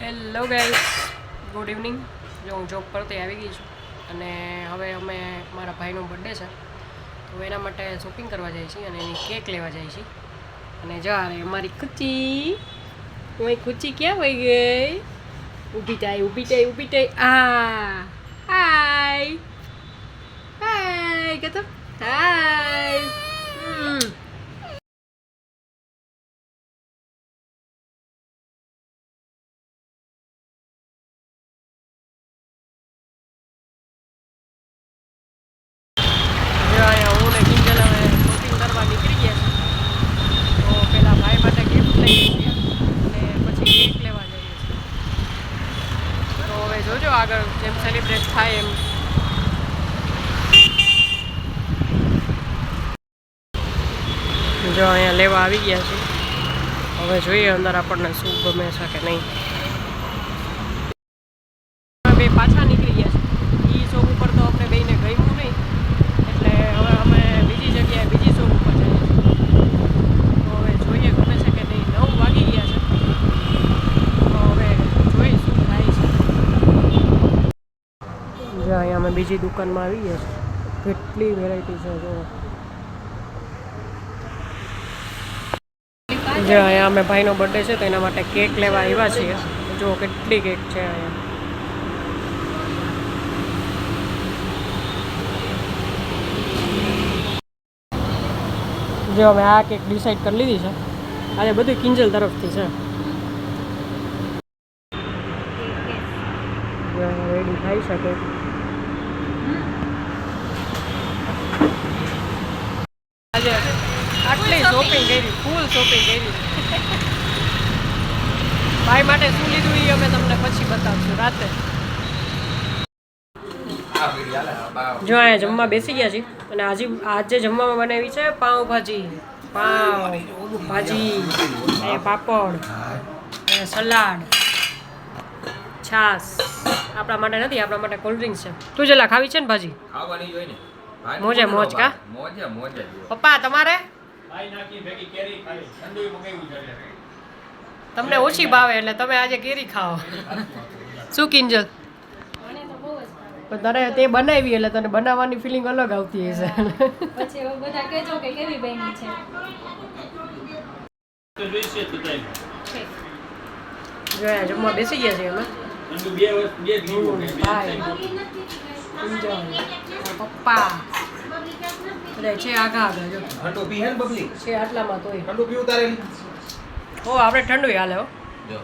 Hello guys, good evening. જો હું job પરથી આવી ગઈ છું અને હવે અમે મારા ભાઈનો બર્થડે છે તો એના માટે શોપિંગ કરવા જઈએ છીએ અને એની કેક લેવા જઈએ છીએ. અને જો અમારી ખુચી, ઓય ખુચી ક્યાં વહી ગઈ? ઊભી થાય. હાય હાય કહેતો હાય. હું ને કિંજલ હવે શોપિંગ કરવા નીકળી ગયા છે તો પેલા ભાઈ માટે ગિફ્ટ લઈ ગયા અને પછી કેક લેવા જઈએ છીએ. તો હવે જોજો આગળ જેમ સેલિબ્રેટ થાય એમ. જો અહીંયા લેવા આવી ગયા છે, હવે જોઈએ અંદર આપણને શું ગમે છે કે નહીં. બે પાછા નીકળી ગયા છે. એ શોપ ઉપર તો આપણે બેને ગમ્યું નહીં એટલે હવે અમે બીજી જગ્યાએ બીજી શોપ ઉપર જઈએ છીએ. તો હવે જોઈએ ગમે છે કે નહીં. 9 વાગી ગયા છે તો હવે જોઈએ શું થાય છે. જો અહીંયા અમે બીજી દુકાનમાં આવી ગયા છે. કેટલી વેરાયટી છે જો. જો અહીંયા અમે ભાઈનો બર્થડે છે તો એના માટે કેક લેવા આવ્યા છીએ. જો કેટલી કેક છે અહીંયા. જો અમે આ કેક ડિસાઈડ કરી લીધી છે. આજે બધું કિંજલ તરફથી છે. રેડી થઈ શકે. આજે આટલી શોપિંગ કરી, ફૂલ શોપિંગ કરી. ભાઈ માટે શું લીધું એ અમે તમને પછી બતાવશું રાતે. જો અહીંયા જમવા બેસી ગયા છીએ અને આજે જમવામાં બનાવી છે પાઉંભાજી, ભાજી, પાપડ, સલાડ, છાશ. આપણા માટે નથી, આપણા માટે કોલ્ડ ડ્રિંક્સ છે. તું જેલા ખાવી છે ને ભાજી? ખાવાની જોઈએ ને. મોજે મોજ કા? મોજે. પપ્પા તમારે? તમને ઓછી ભાવે એટલે તમે આજે કેરી ખાઓ. શું કિંજલ? તારે તે બનાવી એટલે તને બનાવવાની ફિલિંગ અલગ આવતી હશે. પછી બધા કહેજો કે કેવી બની છે. જોયા જમવા બેસી ગયા છે અમે. પપ્પા છે આગા જો ઠંડુ પી હે ને બબલી છે આટલામાં તોય ઠંડુ પીવું તારે. ઓ આપણે ઠંડુ હાલે હો. જો